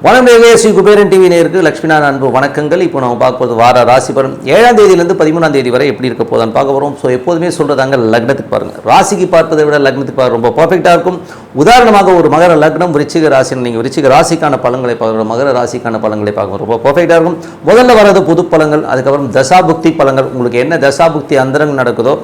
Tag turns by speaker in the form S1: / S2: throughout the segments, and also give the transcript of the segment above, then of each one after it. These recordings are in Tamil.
S1: வணக்கம் ஸ்ரீ குபேரன் டிவி நேருக்கு லட்சுமிநாத அன்பு வணக்கங்கள். இப்போ நம்ம பார்க்க போகிறது வார ராசி பலன் 7ஆம் தேதியிலிருந்து 13ஆம் தேதி வரை எப்படி இருக்க போதான்னு பார்க்க போகிறோம். ஸோ எப்போதுமே சொல்கிறதாங்க லக்னத்துக்கு பாருங்கள். ராசிக்கு பார்ப்பதை விட லக்னத்துக்கு பாருங்கள் ரொம்ப பர்ஃபெக்டாக இருக்கும். உதாரணமாக ஒரு மகர லக்னம் விருச்சிக ராசின்னு நீங்கள் விருச்சிக ராசிக்கான பலன்களை பார்க்கணும், மகர ராசிக்கான பலன்களை பார்க்கணும் ரொம்ப பர்ஃபெக்டாக இருக்கும். முதல்ல வர்றது பொது பலன்கள், அதுக்கப்புறம் தசாபுக்தி பலன்கள். உங்களுக்கு என்ன தசாபுக்தி அந்தரங்கள் நடக்குதோ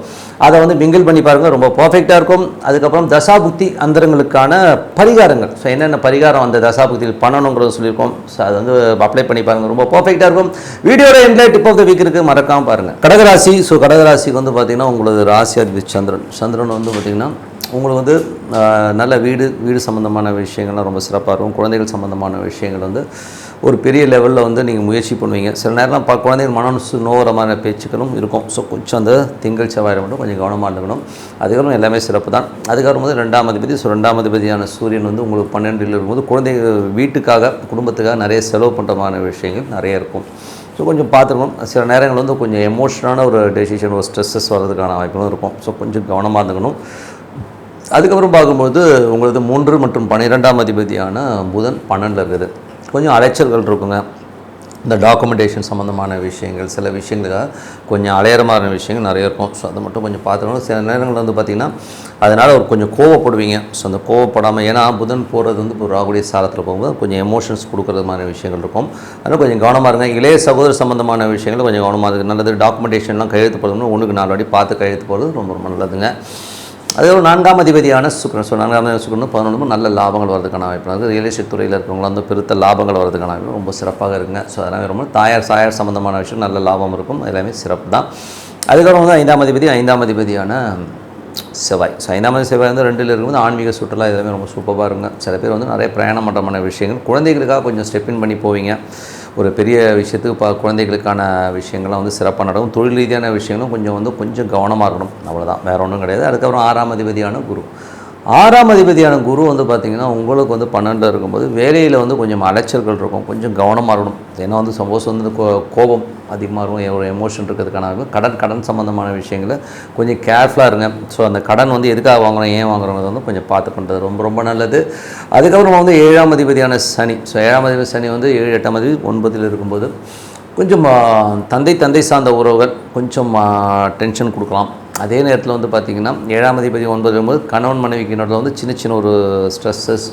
S1: அதை வந்து மிங்கிள் பண்ணி பாருங்கள், ரொம்ப பர்ஃபெக்டாக இருக்கும். அதுக்கப்புறம் தசாபுக்தி அந்தரங்களுக்கான பரிகாரங்கள், ஸோ என்னென்ன பரிகாரம் அந்த தசாபுக்தியில் பண்ணணுங்கிறத சொல்லியிருக்கோம். ஸோ அதை வந்து அப்ளை பண்ணி பாருங்கள், ரொம்ப பர்ஃபெக்டாக இருக்கும். வீடியோட எண்டில் டிப் ஆஃப் த வீக் இருக்குது, மறக்காமல் பாருங்கள். கடகராசி. ஸோ கடகராசிக்கு வந்து பார்த்திங்கன்னா உங்களுக்கு ராசி அதிபதி சந்திரன் வந்து பார்த்திங்கன்னா உங்களுக்கு வந்து நல்ல வீடு சம்மந்தமான விஷயங்கள்லாம் ரொம்ப சிறப்பாக இருக்கும். குழந்தைகள் சம்மந்தமான விஷயங்கள் வந்து ஒரு பெரிய லெவலில் வந்து நீங்கள் முயற்சி பண்ணுவீங்க. சில நேரம் குழந்தைகள் மனசு நோரமான பேச்சுக்களும் இருக்கும். ஸோ கொஞ்சம் அந்த திங்கள் செவ்வாய் மட்டும் கொஞ்சம் கவனமாக இருக்கணும். அதுக்கப்புறம் எல்லாமே சிறப்பு தான். அதுக்கப்புறம் வந்து 2ஆம் அதிபதி. ஸோ 2ஆம் அதிபதியான சூரியன் வந்து உங்களுக்கு 12ல் இருக்கும்போது குழந்தைகள் வீட்டுக்காக குடும்பத்துக்காக நிறைய செலவு பண்ணுறமான விஷயங்கள் நிறைய இருக்கும். ஸோ கொஞ்சம் பார்த்துக்கணும். சில நேரங்கள் வந்து கொஞ்சம் எமோஷனான ஒரு டெசிஷன், ஒரு ஸ்ட்ரெஸ்ஸஸ் வர்றதுக்கான வாய்ப்புகளும் இருக்கும். ஸோ கொஞ்சம் கவனமாக இருந்துக்கணும். அதுக்கப்புறம் பார்க்கும்போது உங்களுக்கு 3 மற்றும் 12ஆம் அதிபதியான புதன் 12ல் இருக்குது. கொஞ்சம் அலைச்சல்கள் இருக்குங்க. இந்த டாக்குமெண்டேஷன் சம்மந்தமான விஷயங்கள், சில விஷயங்களுக்காக கொஞ்சம் அலையறமான விஷயங்கள் நிறைய இருக்கும். ஸோ அதை மட்டும் கொஞ்சம் பார்த்துக்கணும். சில நேரங்கள் வந்து பார்த்திங்கன்னா அதனால் ஒரு கொஞ்சம் கோவப்படுவீங்க. ஸோ அந்த கோவப்படாமல், ஏன்னா புதன் போகிறது வந்து இப்போ ராகுடைய சாரத்தில் போகும்போது கொஞ்சம் எமோஷன்ஸ் கொடுக்குறதுமான விஷயங்கள் இருக்கும். அதனால் கொஞ்சம் கவனமாக இருங்க. இளைய சகோதர சம்மந்தமான விஷயங்கள் கொஞ்சம் கவனமாக இருக்குது. நல்லது. டாக்குமெண்டேஷன்லாம் கையெழுத்து போடுறதுன்னு 1க்கு 4 வாட்டி பார்த்து கையெழுத்து போடுறது ரொம்ப ரொம்ப நல்லதுங்க. அதே ஒரு 4ஆம் அதிபதியான சுக்கிரன். ஸோ 4ஆம் அதிபதி சுக்கிரன் 11 நல்ல லாபங்கள் வரதுக்கான வாய்ப்பு இருக்குது. ரியல் எஸ்டேட் துறையில் இருக்கிறவங்களாம் வந்து பெருத்த லாபங்கள் வரதுக்கான வாய்ப்பு ரொம்ப சிறப்பாக இருக்குங்க. ஸோ அதெல்லாம் ரொம்ப சாயார் சம்மந்தமான விஷயம் நல்ல லாபம் இருக்கும். எல்லாமே சிறப்பு தான். அதுக்கப்புறம் வந்து 5ஆம் அதிபதியான செவ்வாய். ஸோ 5ஆம் செவ்வாய் வந்து 2ல் இருக்கும்போது ஆன்மீக சுற்றுலா எல்லாமே ரொம்ப சூப்பராக இருக்குங்க. சில பேர் வந்து நிறைய பிரயாணம் பண்ணுறமான விஷயங்கள், குழந்தைகளுக்காக கொஞ்சம் ஸ்டெப்பின் பண்ணி போவீங்க. ஒரு பெரிய விஷயத்துக்கு குழந்தைகளுக்கான விஷயங்கள்லாம் வந்து சிறப்பாக நடக்கும். தொழில் ரீதியான விஷயங்களும் கொஞ்சம் கவனமாக இருக்கணும். அவ்வளோதான், வேறு ஒன்றும் கிடையாது. அதுக்கப்புறம் 6ஆம் அதிபதியான குரு. 6ஆம் அதிபதியான குரு வந்து பார்த்திங்கன்னா உங்களுக்கு வந்து 12ல் இருக்கும்போது வேலையில் வந்து கொஞ்சம் அலைச்சல்கள் இருக்கும். கொஞ்சம் கவனமாக இருக்கணும். ஏன்னா வந்து சப்போஸ் வந்து கோபம் அதிகமாக இருக்கும், ஒரு எமோஷன் இருக்கிறதுக்கான கடன் சம்மந்தமான விஷயங்களை கொஞ்சம் கேர்ஃபுல்லாக இருங்க. ஸோ அந்த கடன் வந்து எதுக்காக வாங்குகிறோம், ஏன் வாங்குறோங்கிறது வந்து கொஞ்சம் பார்த்து பண்ணுறது ரொம்ப ரொம்ப நல்லது. அதுக்கப்புறம் வந்து 7ஆம் அதிபதியான சனி. ஸோ 7ஆம் அதிபதி சனி வந்து 7, 8ஆம் அதிபதி 9ல் இருக்கும்போது கொஞ்சம் தந்தை சார்ந்த உறவுகள் கொஞ்சம் டென்ஷன் கொடுக்கலாம். அதே நேரத்தில் வந்து பார்த்திங்கன்னா 7ஆம் அதிபதி 9 இருக்கும்போது கணவன் மனைவிக்கு நடுவில் வந்து சின்ன ஒரு ஸ்ட்ரெஸ்ஸஸ்,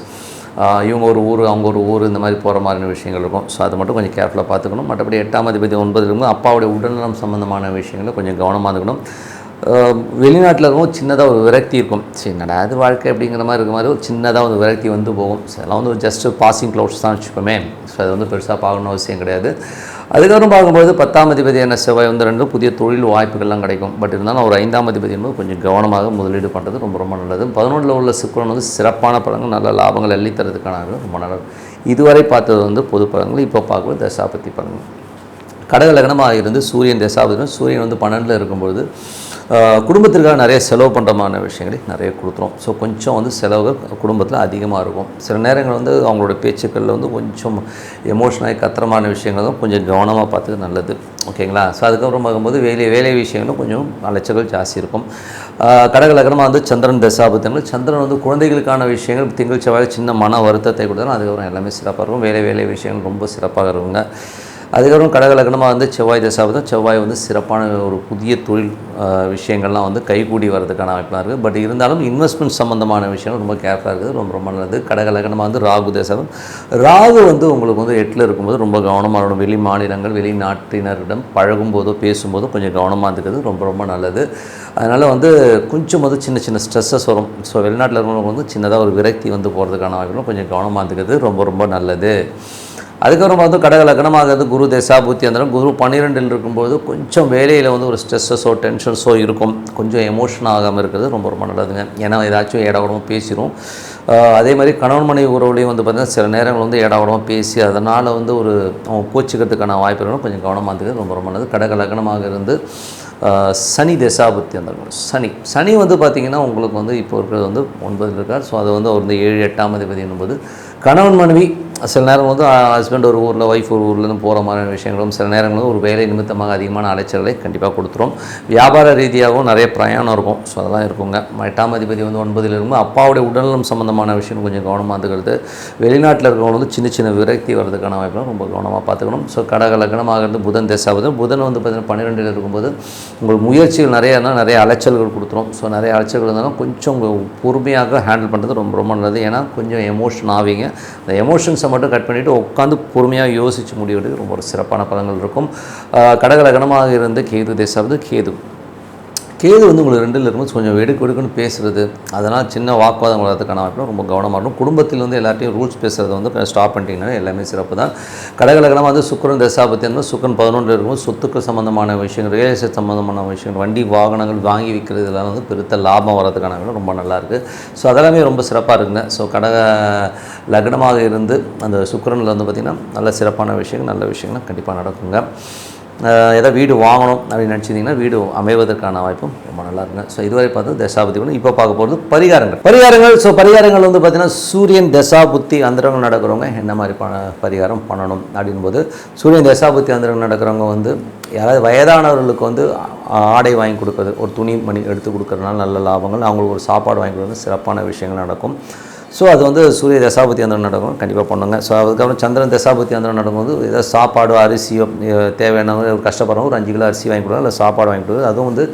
S1: இவங்க ஒரு ஊர் அவங்க ஒரு ஊர், இந்த மாதிரி போகிற மாதிரியான விஷயங்கள் இருக்கும். ஸோ அதை மட்டும் கொஞ்சம் கேர்ஃபுல்லாக பார்த்துக்கணும். மற்றபடி 8ஆம் அதிபதி 9 இருக்கும்போது அப்பாவுடைய உடல்நலம் சம்மந்தமான விஷயங்களை கொஞ்சம் கவனமாக இருக்கணும். வெளிநாட்டில் இருக்கும் சின்னதாக ஒரு விரக்தி இருக்கும். சின்னடா அது வாழ்க்கை அப்படிங்கிற மாதிரி இருக்கிற மாதிரி ஒரு சின்னதாக ஒரு விரக்தி வந்து போகும். ஸோ அதெல்லாம் வந்து ஜஸ்ட் பாசிங் க்ளவுட்ஸ் தான் வச்சுப்போமே. ஸோ அது வந்து பெருசாக பார்க்கணும் அவசியம் கிடையாது. அதுக்கப்புறம் பார்க்கும்போது 10ஆம் அதிபதியான செவ்வாய் வந்து 2 புதிய தொழில் வாய்ப்புகள்லாம் கிடைக்கும். பட் இருந்தாலும் ஒரு 5ஆம் அதிபதி என்பது கொஞ்சம் கவனமாக முதலீடு பண்ணுறது ரொம்ப ரொம்ப நல்லது. 11ல் உள்ள சுக்கிரன் வந்து சிறப்பான பலன்கள், நல்ல லாபங்கள் அள்ளி தரதுக்கான ரொம்ப நல்லது. இதுவரை பார்த்தது வந்து பொது பலன்கள். இப்போ பார்க்குறது தசாபதி பலன்கள். கடக லக்னமாக இருந்து சூரியன் தசாபதி. சூரியன் வந்து 12ல் இருக்கும்பொழுது குடும்பத்திற்காக நிறைய செலவு பண்ணுறமான விஷயங்களை நிறைய கொடுத்துரும். ஸோ கொஞ்சம் வந்து செலவுகள் குடும்பத்தில் அதிகமாக இருக்கும். சில நேரங்கள் வந்து அவங்களோட பேச்சுக்களில் வந்து கொஞ்சம் எமோஷனாகி கத்திரமான விஷயங்கள் தான் கொஞ்சம் கவனமாக பார்த்துக்க நல்லது. ஓகேங்களா? ஸோ அதுக்கப்புறம் பார்க்கும்போது வேலை விஷயங்களும் கொஞ்சம் அலைச்சல்கள் ஜாஸ்தி இருக்கும். கடக லக்னமாக வந்து சந்திரன் தசாபதி. சந்திரன் வந்து குழந்தைகளுக்கான விஷயங்கள் திங்கள் செவ்வாய் சின்ன மன வருத்தத்தை கொடுத்தாலும் அதுக்கப்புறம் எல்லாமே சிறப்பாக இருக்கும். வேலை விஷயங்கள் ரொம்ப சிறப்பாக இருக்குங்க. அதுக்கப்புறம் கடக லக்னமாக வந்து செவ்வாய் தசாபதி. செவ்வாய் வந்து சிறப்பான ஒரு புதிய தொழில் விஷயங்கள்லாம் வந்து கைகூடி வரதுக்கான வாய்ப்புலாம் இருக்குது. பட் இருந்தாலும் இன்வெஸ்ட்மெண்ட் சம்மந்தமான விஷயங்கள் ரொம்ப கேர்ஃபுல்லாக இருக்குது. ரொம்ப ரொம்ப நல்லது. கடக லக்னமாக வந்து ராகு தசாபதி. ராகு வந்து உங்களுக்கு வந்து 8ல் இருக்கும்போது ரொம்ப கவனமாக இருக்கணும். வெளி மாநிலங்கள் வெளிநாட்டினரிடம் பழகும்போதோ பேசும்போதோ கொஞ்சம் கவனமாக இருக்கிறது ரொம்ப ரொம்ப நல்லது. அதனால் வந்து கொஞ்சம் வந்து சின்ன ஸ்ட்ரெஸ்ஸஸ் வரும். ஸோ வெளிநாட்டில் இருக்கிறவங்க வந்து சின்னதாக ஒரு விரக்தி வந்து போகிறதுக்கான வாய்ப்புகளும் கொஞ்சம் கவனமாக இருக்கிறது ரொம்ப ரொம்ப நல்லது. அதுக்கப்புறம் வந்து கடக லக்னமாகிறது குரு தசாபுத்தி. அந்த குரு 12ல் இருக்கும்போது கொஞ்சம் வேலையில் வந்து ஒரு ஸ்ட்ரெஸ்ஸஸோ டென்ஷன்ஸோ இருக்கும். கொஞ்சம் எமோஷன் ஆகாமல் இருக்கிறது ரொம்ப ரொம்ப நல்லதுங்க. ஏன்னா ஏதாச்சும் ஏடாவிடமாக பேசிடும். அதே மாதிரி கணவன் மனைவி உறவுலையும் வந்து பார்த்திங்கன்னா சில நேரங்கள் வந்து ஏடாவிடமாக பேசி அதனால் வந்து ஒரு அவங்க கோச்சிக்கிறதுக்கான வாய்ப்புகளும் கொஞ்சம் கவனமாக இருக்கிறது ரொம்ப ரொம்ப நல்லது. கடக லக்னமாக இருந்து சனி தசாபுத்தி. அந்த சனி வந்து பார்த்திங்கன்னா உங்களுக்கு வந்து இப்போ இருக்கிறது வந்து 9ல் இருக்கார். ஸோ அது வந்து அவர் வந்து 7, 8ஆம் அதிபதி என்பது கணவன் மனைவி சில நேரம் வந்து ஹஸ்பண்ட் ஒரு ஊரில், ஒய்ஃப் ஒரு ஊர்லேருந்து போகிற மாதிரியான விஷயங்களும், சில நேரங்களும் ஒரு வேலை நிமித்தமாக அதிகமான அலைச்சல்களை கண்டிப்பாக கொடுத்துரும். வியாபார ரீதியாகவும் நிறைய பிரயாணம் இருக்கும். ஸோ அதெல்லாம் இருக்குங்க. 8ஆம் அதிபதி வந்து 9ல் இருக்கும்போது அப்பாவுடைய உடல்நலம் சம்மந்தமான விஷயம் கொஞ்சம் கவனமாக இருந்துக்கிறது. வெளிநாட்டில் இருக்கிறவங்க வந்து சின்ன சின்ன விரக்தி வர்றதுக்கான வாய்ப்புலாம் ரொம்ப கவனமாக பார்த்துக்கணும். ஸோ கடக லக்னமாக இருந்து புதன் தசாபதி, புதன் வந்து பார்த்திங்கன்னா 12ல் இருக்கும்போது உங்களுக்கு முயற்சிகள் நிறைய அலைச்சல்கள் கொடுத்துரும். ஸோ நிறைய அலைச்சல்கள் இருந்தாலும் கொஞ்சம் உங்கள் பொறுமையாக ஹேண்டில் பண்ணுறது ரொம்ப ரொம்ப நல்லது. ஏன்னா கொஞ்சம் எமோஷன் ஆவீங்க. அந்த எமோஷன்ஸை மட்டும் கட் பண்ணிவிட்டு உட்காந்து பொறுமையாக யோசித்து முடிவெடுக்க ரொம்ப ஒரு சிறப்பான பலன்கள் இருக்கும். கடக லக்னமாக இருந்து கேது தசாபதி, கேது வந்து உங்களுக்கு 2ல் இருக்கும்போது கொஞ்சம் வெடுக்குன்னு பேசுகிறது, அதனால் சின்ன வாக்குவாதம் வர்றதுக்கான வாய்ப்பு ரொம்ப கவனமாக இருக்கும். குடும்பத்தில் வந்து எல்லாத்தையும் ரூல்ஸ் பேசுகிறத வந்து ஸ்டாப் பண்ணிட்டீங்கன்னா எல்லாமே சிறப்பு தான். கடகலகனமாக வந்து சுக்கிரன் தசாபத்தி வந்து சுக்கிரன் 11ல் இருக்கும்போது சொத்துக்கள் சம்மந்தமான விஷயங்கள், ரியல் எஸ்டேட் சம்மந்தமான விஷயங்கள், வண்டி வாகனங்கள் வாங்கி விற்கிறது இதெல்லாம் வந்து பெருத்த லாபம் வர்றதுக்கான ரொம்ப நல்லாயிருக்கு. ஸோ அதெல்லாமே ரொம்ப சிறப்பாக இருக்குங்க. ஸோ கடக லக்னமாக இருந்து அந்த சுக்கிரனில் வந்து பார்த்திங்கன்னா நல்ல சிறப்பான விஷயங்கள், நல்ல விஷயங்கள்லாம் கண்டிப்பாக நடக்குங்க. ஏதாவது வீடு வாங்கணும் அப்படின்னு நினச்சிங்கன்னா வீடு அமைவதற்கான வாய்ப்பும் ரொம்ப நல்லா இருக்குங்க. ஸோ இதுவரை பார்த்து தசாபுத்தி பண்ணி இப்போ பார்க்க போகிறது பரிகாரங்கள். ஸோ பரிகாரங்கள் வந்து பார்த்திங்கன்னா சூரியன் தசாபுத்தி அந்தரங்கள் நடக்கிறவங்க என்ன மாதிரி பரிகாரம் பண்ணணும் அப்படின்போது, சூரியன் தசாபுத்தி அந்தரங்கள் நடக்கிறவங்க வந்து யாராவது வயதானவர்களுக்கு வந்து ஆடை வாங்கி கொடுக்குறது, ஒரு துணி மணி எடுத்து கொடுக்குறதுனால நல்ல லாபங்கள், அவங்களுக்கு ஒரு சாப்பாடு வாங்கி கொடுக்குறது சிறப்பான விஷயங்கள் நடக்கும். ஸோ அது வந்து சூரிய தசாபுத்தி அந்தரம் நடக்கும், கண்டிப்பாக பண்ணுங்க. ஸோ அதுக்கப்புறம் சந்திரன் தசாபுத்தி அந்தரம் நடக்கும்போது ஏதாவது சாப்பாடோ அரிசியோ தேவையானவங்க ஒரு கஷ்டப்படுறவங்க ஒரு 5 கிலோ அரிசி வாங்கி கொடுக்குறாங்க, இல்லை சாப்பாடு வாங்கி கொடுக்குறது. அதுவும் வந்து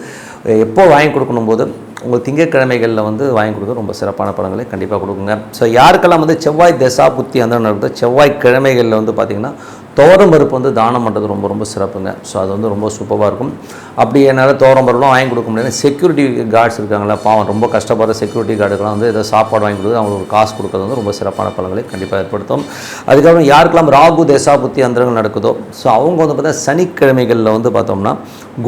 S1: எப்போ வாங்கி கொடுக்கணும் போது உங்கள் திங்கட்கிழமைகளில் வந்து வாங்கி கொடுக்க ரொம்ப சிறப்பான பலன்களை கண்டிப்பாக கொடுக்குங்க. ஸோ யாருக்கெல்லாம் வந்து செவ்வாய் தசாபுத்தி அந்தரம் நடக்குது, செவ்வாய்க்கிழமைகளில் வந்து பார்த்திங்கன்னா தோரம் பருப்பு வந்து தானம் பண்ணுறது ரொம்ப ரொம்ப சிறப்புங்க. ஸோ அது வந்து ரொம்ப சூப்பராக இருக்கும். அப்படி என்னால் தோரம் பருப்புலாம் வாங்கி கொடுக்க முடியாது. செக்யூரிட்டி கார்ட்ஸ் இருக்காங்களா, பாவம் ரொம்ப கஷ்டப்படுற செக்யூரிட்டி கார்டுக்கெலாம் வந்து ஏதோ சாப்பாடு வாங்கி கொடுக்குறது, அவங்களுக்கு காசு கொடுக்குறது வந்து ரொம்ப சிறப்பான பலன்களை கண்டிப்பாக ஏற்படுத்தும். அதுக்கப்புறம் யாருக்கெல்லாம் ராகு தசாபுத்தி அந்தரங்கள் நடக்குதோ, ஸோ அவங்க வந்து பார்த்தா சனிக்கிழமைகளில் வந்து பார்த்தோம்னா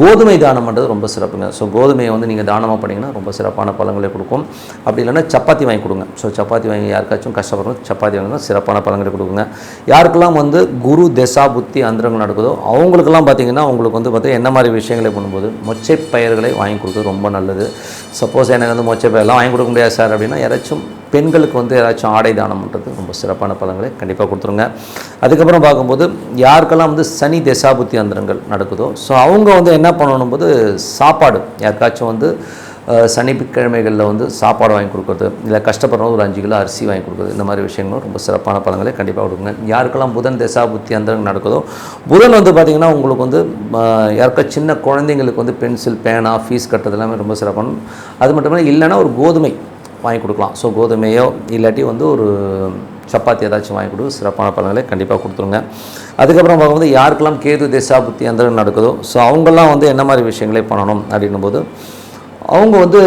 S1: கோதுமை தானம் பண்ணுறது ரொம்ப சிறப்புங்க. ஸோ கோதுமையை வந்து நீங்கள் தானமாக பண்ணிங்கன்னா ரொம்ப சிறப்பான பலன்களை கொடுக்கும். அப்படி இல்லைன்னா சப்பாத்தி வாங்கி கொடுங்க. ஸோ சப்பாத்தி வாங்கி யாருக்காச்சும் கஷ்டப்படுறோம் சப்பாத்தி வாங்கினா சிறப்பான பலன்களை கொடுக்குங்க. யாருக்கெல்லாம் வந்து குரு தசா புத்தி அந்தரங்கள் நடக்குதோ அவங்களுக்கெல்லாம் பார்த்திங்கன்னா உங்களுக்கு வந்து பார்த்தீங்கன்னா என்ன மாதிரி விஷயங்களை பண்ணும்போது மொச்சை பயிர்களை வாங்கி கொடுக்குறது ரொம்ப நல்லது. சப்போஸ் எனக்கு வந்து மொச்சை பயிரெலாம் வாங்கி கொடுக்க முடியாது சார் அப்படின்னா யாராச்சும் பெண்களுக்கு வந்து யாராச்சும் ஆடை தானம் பண்ணுறது ரொம்ப சிறப்பான பலன்களை கண்டிப்பாக கொடுத்துருங்க. அதுக்கப்புறம் பார்க்கும்போது யாருக்கெல்லாம் வந்து சனி தசாபுத்தி அந்தரங்கள் நடக்குதோ ஸோ அவங்க வந்து என்ன பண்ணணும் போது சாப்பாடு யாருக்காச்சும் வந்து சனிக்கிழமைகளில் வந்து சாப்பாடு வாங்கி கொடுக்குறது, இல்லை கஷ்டப்படுறவங்க ஒரு 5 கிலோ அரிசி வாங்கி கொடுக்குறது, இந்த மாதிரி விஷயங்களும் ரொம்ப சிறப்பான பலன்களை கண்டிப்பாக கொடுக்குங்க. யாருக்கெல்லாம் புதன் தசாபுத்தி அந்தரங்கள் நடக்குதோ புதன் வந்து பார்த்திங்கன்னா உங்களுக்கு வந்து யாருக்கா சின்ன குழந்தைங்களுக்கு வந்து பென்சில் பேனா ஃபீஸ் கட்டுறது எல்லாமே ரொம்ப சிறப்பான. அது மட்டும் இல்லைன்னா ஒரு கோதுமை வாங்கி கொடுக்கலாம். ஸோ கோதுமையோ இல்லாட்டி வந்து ஒரு சப்பாத்தி ஏதாச்சும் வாங்கி கொடுத்து சிறப்பான பலன்களை கண்டிப்பாக கொடுத்துருங்க. அதுக்கப்புறம் பார்க்கும்போது யாருக்கெல்லாம் கேது தசாபுத்தி அந்தரங்கள் நடக்குதோ ஸோ அவங்கெல்லாம் வந்து என்ன மாதிரி விஷயங்களே பண்ணணும் அப்படின்னும் போது அவங்க வந்து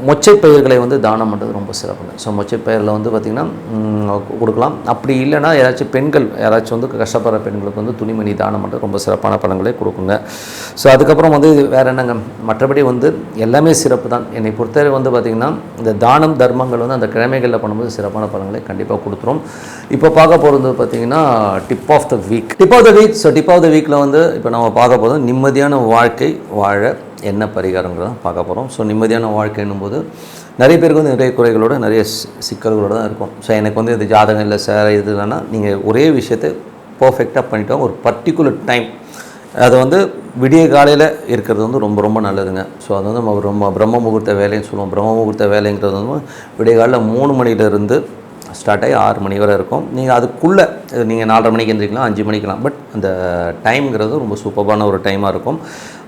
S1: மொச்சை பயிர்களை வந்து தானம் பண்ணுறது ரொம்ப சிறப்புங்க. ஸோ மொச்சை பயிரில் வந்து பார்த்திங்கன்னா கொடுக்கலாம். அப்படி இல்லைன்னா யாராச்சும் பெண்கள் யாராச்சும் வந்து கஷ்டப்படுற பெண்களுக்கு வந்து துணிமணி தானம் பண்ணுறது ரொம்ப சிறப்பான பலன்களை கொடுக்குங்க. ஸோ அதுக்கப்புறம் வந்து வேறு என்னங்க, மற்றபடி வந்து எல்லாமே சிறப்பு தான். என்னை பொறுத்தவரை வந்து பார்த்திங்கன்னா இந்த தானம் தர்மங்கள் வந்து அந்த கிழமைகளில் பண்ணும்போது சிறப்பான பலன்களை கண்டிப்பாக கொடுத்துரும். இப்போ பார்க்க போகிறது பார்த்திங்கன்னா tip of the week. So tip of the வீக்கில் வந்து இப்போ நம்ம பார்க்க போகிறது நிம்மதியான வாழ்க்கை வாழ என்ன பரிகாரங்கிறத பார்க்க போகிறோம். ஸோ நிம்மதியான வாழ்க்கை என்னும்போது நிறைய பேருக்கு வந்து நிறைய குறைகளோட நிறைய சிக்கல்களோடு தான் இருக்கும். ஸோ எனக்கு வந்து இது ஜாதகம் இல்லை சார் இது இல்லைன்னா நீங்கள் ஒரே விஷயத்தை பர்ஃபெக்டாக பண்ணிவிட்டோம். ஒரு பர்டிகுலர் டைம் அது வந்து விடிய காலையில் இருக்கிறது வந்து ரொம்ப ரொம்ப நல்லதுங்க. ஸோ அது வந்து நம்ம ரொம்ப பிரம்ம முகூர்த்த வேலைன்னு சொல்லுவோம். பிரம்ம முகூர்த்த வேலைங்கிறது வந்து விடிய காலையில் 3 மணிலேருந்து ஸ்டார்ட் ஆகி 6 மணி வரை இருக்கும். நீங்கள் அதுக்குள்ளே நீங்கள் 4:30 மணிக்கு எழுந்திரிக்கலாம், 5 மணிக்கலாம். பட் அந்த டைம்ங்கிறது ரொம்ப சூப்பரான ஒரு டைமாக இருக்கும்.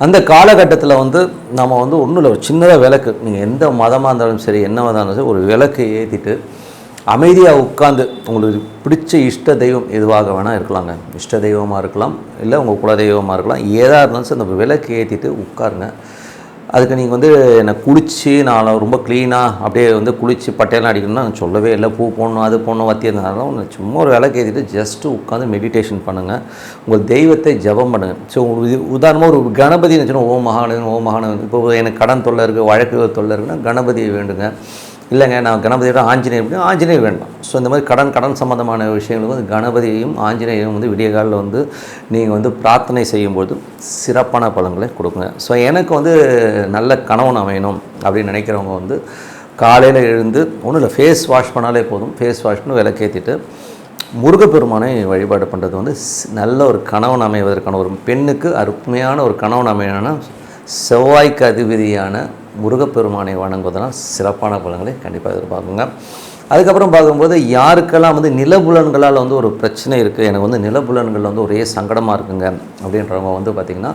S1: அந்த காலகட்டத்தில் வந்து நம்ம வந்து ஒன்றும் இல்லை, ஒரு சின்னதாக விளக்கு, நீங்கள் எந்த மதமாக இருந்தாலும் சரி என்ன மதம் இருந்தாலும் சரி ஒரு விளக்கு ஏற்றிட்டு அமைதியாக உட்காந்து உங்களுக்கு பிடிச்ச இஷ்ட தெய்வம் எதுவாக வேணால் இருக்கலாங்க. இஷ்ட தெய்வமாக இருக்கலாம், இல்லை உங்கள் குலதெய்வமாக இருக்கலாம், ஏதாக இருந்தாலும் சரி அந்த விளக்கு ஏற்றிட்டு உட்காருங்க. அதுக்கு நீங்கள் வந்து என்னை குளித்து நான் ரொம்ப க்ளீனாக அப்படியே வந்து குளித்து பட்டையெல்லாம் அடிக்கணும்னா சொல்லவே இல்லை. பூ போடணும் அது போடணும் வத்தி இருந்தாலும் சும்மா ஒரு விளக்கு ஏற்றிட்டு ஜஸ்ட்டு உட்காந்து மெடிடேஷன் பண்ணுங்கள். உங்கள் தெய்வத்தை ஜபம் பண்ணுங்கள். ஸோ உதாரணமாக ஒரு கணபதினு வச்சுன்னா ஓ மகானவன். இப்போ எனக்கு கடன் தொல்லை இருக்குது, வழக்கு தொல்லை இருக்குன்னா கணபதியை வேண்டுங்க. இல்லைங்க நான் கணபதியோட ஆஞ்சநேயர் வேண்டாம். ஸோ இந்த மாதிரி கடன் சம்மந்தமான விஷயங்களுக்கு வந்து கணபதியையும் ஆஞ்சநேயரும் வந்து விடிய காலில் வந்து நீங்கள் வந்து பிரார்த்தனை செய்யும்போது சிறப்பான பலன்களை கொடுக்குங்க. ஸோ எனக்கு வந்து நல்ல கணவன் அமையணும் அப்படின்னு நினைக்கிறவங்க வந்து காலையில் எழுந்து ஒன்றும் இல்லை, ஃபேஸ் வாஷ் பண்ணாலே போதும். ஃபேஸ் வாஷ் பண்ணி விளக்கேற்றிட்டு முருகப்பெருமானை வழிபாடு பண்ணுறது வந்து நல்ல ஒரு கணவன் அமைவதற்கான ஒரு பெண்ணுக்கு அருமையான ஒரு கணவன் அமையான செவ்வாய்க்கு அதிபதியான முருகப்பெருமானை வணங்குவதனால் சிறப்பான பலன்களை கண்டிப்பாக எதிர்பார்க்குங்க. அதுக்கப்புறம் பார்க்கும்போது யாருக்கெல்லாம் வந்து நிலபுலன்களால் வந்து ஒரு பிரச்சனை இருக்குது, எனக்கு வந்து நிலபுலன்கள் வந்து ஒரே சங்கடமாக இருக்குங்க அப்படின்றவங்க வந்து பார்த்திங்கன்னா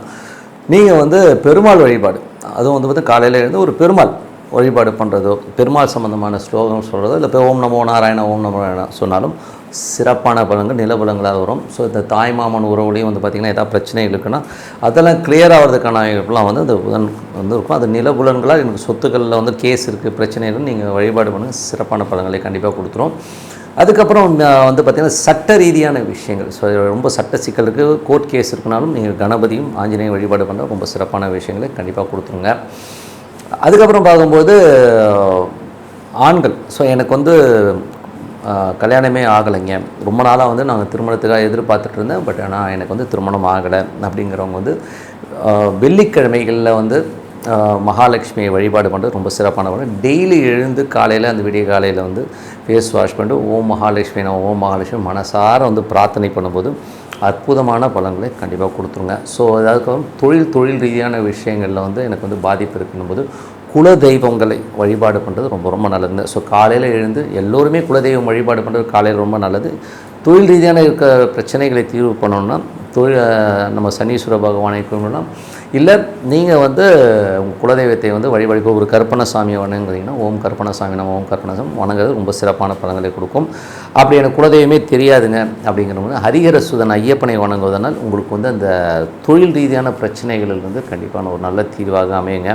S1: நீங்கள் வந்து பெருமாள் வழிபாடு, அதுவும் வந்து பார்த்து காலையில் எழுந்து ஒரு பெருமாள் வழிபாடு பண்ணுறதோ, பெருமாள் சம்மந்தமான ஸ்லோகம் சொல்கிறதோ, இல்லை ஓம் நமோ நாராயண ஓம் நமோ நாராயண சொன்னாலும் சிறப்பான பலன்கள் நிலபலங்களாக வரும். ஸோ இந்த தாய்மாமன் உறவுலையும் வந்து பார்த்திங்கன்னா ஏதாவது பிரச்சனைகள் இருக்குன்னா அதெல்லாம் கிளியர் ஆகிறதுக்கான வாய்ப்புலாம் வந்து அந்த புதன் வந்து இருக்கும். அது நிலபுலன்களாக எனக்கு சொத்துக்களில் வந்து கேஸ் இருக்குது, பிரச்சனை இருக்குன்னு நீங்கள் வழிபாடு பண்ணுங்கள், சிறப்பான பலன்களை கண்டிப்பாக கொடுத்துரும். அதுக்கப்புறம் வந்து பார்த்திங்கன்னா சட்ட ரீதியான விஷயங்கள், ஸோ ரொம்ப சட்ட சிக்கல் இருக்குது, கோர்ட் கேஸ் இருக்குனாலும் நீங்கள் கணபதியும் ஆஞ்சநேயம் வழிபாடு பண்ணுற ரொம்ப சிறப்பான விஷயங்களை கண்டிப்பாக கொடுத்துருங்க. அதுக்கப்புறம் பார்க்கும்போது ஆண்கள், ஸோ எனக்கு வந்து கல்யாணமே ஆகலைங்க, ரொம்ப நாளாக வந்து நாங்கள் திருமணத்துக்காக எதிர்பார்த்துட்டு இருந்தேன், பட் ஆனால் எனக்கு வந்து திருமணம் ஆகலை அப்படிங்கிறவங்க வந்து வெள்ளிக்கிழமைகளில் வந்து மகாலட்சுமியை வழிபாடு பண்ணுறது ரொம்ப சிறப்பான பலன். டெய்லி எழுந்து காலையில் அந்த விடிய காலையில் வந்து ஃபேஸ் வாஷ் பண்ணிட்டு ஓம் மகாலட்சுமி நான் ஓம் மகாலட்சுமி மனசார வந்து பிரார்த்தனை பண்ணும்போது அற்புதமான பலன்களை கண்டிப்பாக கொடுத்துருங்க. ஸோ அதுக்கப்புறம் தொழில் ரீதியான விஷயங்களில் வந்து எனக்கு வந்து பாதிப்பு இருக்கும்போது குல தெய்வங்களை வழிபாடு பண்ணுறது ரொம்ப ரொம்ப நல்லது. ஸோ காலையில் எழுந்து எல்லோருமே குலதெய்வம் வழிபாடு பண்ணுறது காலையில் ரொம்ப நல்லது. தொழில் ரீதியான இருக்க பிரச்சனைகளை தீர்வு பண்ணணுன்னா நம்ம சனீஸ்வர பகவானை கும்பிடலாம், இல்லை நீங்கள் வந்து உங்கள் குலதெய்வத்தை வந்து வழிபாடு ஒரு கற்பனசாமியை வணங்குறீங்கன்னா ஓம் கற்பனசாமி நம்ம ஓம் கற்பனசாமி வணங்குறது ரொம்ப சிறப்பான பலன்களை கொடுக்கும். அப்படி எனக்கு குலதெய்வமே தெரியாதுங்க அப்படிங்கிறவங்க ஹரிஹர சுதன் ஐயப்பனை வணங்குவதனால் உங்களுக்கு வந்து அந்த தொழில் ரீதியான பிரச்சனைகளில் வந்து கண்டிப்பான ஒரு நல்ல தீர்வாக அமையுங்க.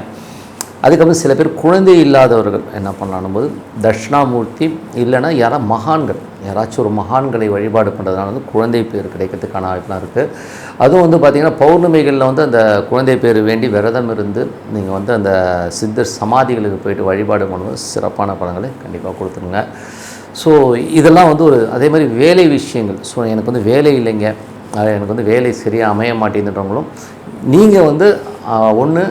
S1: அதுக்கப்புறம் சில பேர் குழந்தை இல்லாதவர்கள் என்ன பண்ணலான்னும் போது தட்சிணாமூர்த்தி இல்லைன்னா யாராச்சும் ஒரு மகான்களை வழிபாடு பண்ணுறதுனால வந்து குழந்தை பேர் கிடைக்கிறதுக்கான வாய்ப்புலாம் இருக்குது. அதுவும் வந்து பார்த்திங்கன்னா பௌர்ணமிகளில் வந்து அந்த குழந்தை பேர் வேண்டி விரதம் இருந்து நீங்கள் வந்து அந்த சித்தர் சமாதிகளுக்கு போயிட்டு வழிபாடு பண்ணும்போது சிறப்பான பலன்களை கண்டிப்பாக கொடுத்துருங்க. ஸோ இதெல்லாம் வந்து ஒரு அதே மாதிரி வேலை விஷயங்கள், ஸோ எனக்கு வந்து வேலை இல்லைங்க, எனக்கு வந்து வேலை சரியாக அமைய மாட்டேங்குதுன்றவங்களும் நீங்கள் வந்து ஒன்று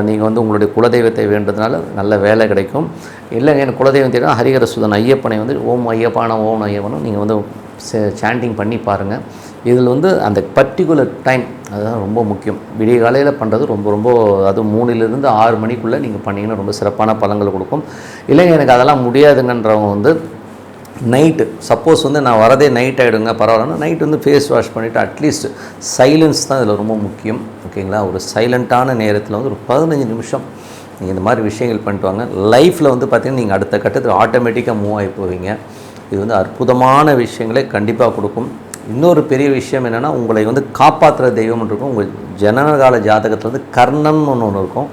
S1: நீங்கள் வந்து உங்களுடைய குலதெய்வத்தை வேண்டதுனால நல்ல வேலை கிடைக்கும். இல்லைங்க எனக்கு குலதெய்வம் தெரியும் ஹரிஹர சுதன் ஐயப்பனை வந்து ஓம் ஐயப்பான ஓம் ஐயப்பனும் நீங்கள் வந்து சாண்டிங் பண்ணி பாருங்கள். இதில் வந்து அந்த பர்டிகுலர் டைம் அதுதான் ரொம்ப முக்கியம். விடிய காலையில் பண்ணுறது ரொம்ப அதுவும் 3லிருந்து 6 மணிக்குள்ளே நீங்கள் பண்ணிங்கன்னா ரொம்ப சிறப்பான பலன்கள் கொடுக்கும். இல்லைங்க எனக்கு அதெல்லாம் முடியாதுங்கன்றவங்க வந்து நைட்டு சப்போஸ் வந்து நான் வரதே நைட் ஆகிடுங்க பரவாயில்லன்னா நைட் வந்து ஃபேஸ் வாஷ் பண்ணிவிட்டு அட்லீஸ்ட் சைலன்ஸ் தான் இதில் ரொம்ப முக்கியம். ஓகேங்களா, ஒரு சைலண்ட்டான நேரத்தில் வந்து ஒரு 15 நிமிஷம் நீங்கள் இந்த மாதிரி விஷயங்கள் பண்ணிட்டு வாங்க. லைஃப்பில் வந்து பார்த்திங்கன்னா நீங்கள் அடுத்த கட்டத்தில் ஆட்டோமேட்டிக்காக மூவ் ஆகி போவீங்க. இது வந்து அற்புதமான விஷயங்களை கண்டிப்பாக கொடுக்கும். இன்னொரு பெரிய விஷயம் என்னென்னா உங்களை வந்து காப்பாற்றுற தெய்வம் இருக்கும். உங்கள் ஜனனகால ஜாதகத்தில் வந்து கர்ணம்னு ஒன்று இருக்கும்.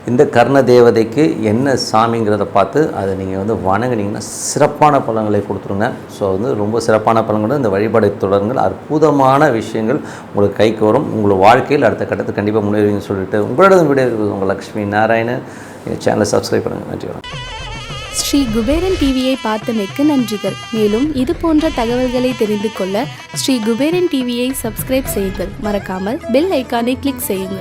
S1: இந்த கர்ண தேவதைக்கு என்ன சாமிங்கிறத பார்த்து அதை நீங்கள் வந்து வணங்கினீங்கன்னா சிறப்பான பலன்களை கொடுத்துருங்க. ஸோ வந்து ரொம்ப சிறப்பான பலன்கள் இந்த வழிபாடு தொடருங்கள். அற்புதமான விஷயங்கள் உங்களுக்கு கைக்கு வரும். உங்கள் வாழ்க்கையில் அடுத்த கட்டத்துக்கு கண்டிப்பாக முன்னேறுவீங்கன்னு சொல்லிட்டு உங்களோட வீடியோ இருக்குது உங்கள் லக்ஷ்மி நாராயணன். எங்கள் சேனலை சப்ஸ்கிரைப் பண்ணுங்கள். நன்றி.
S2: ஸ்ரீ குபேரன் டிவியை பார்த்தமைக்கு நன்றிகள். மேலும் இது போன்ற தகவல்களை தெரிந்து கொள்ள ஸ்ரீ குபேரன் டிவியை சப்ஸ்கிரைப் செய்யுங்கள். மறக்காமல் பெல் ஐக்கானை கிளிக் செய்யுங்கள்.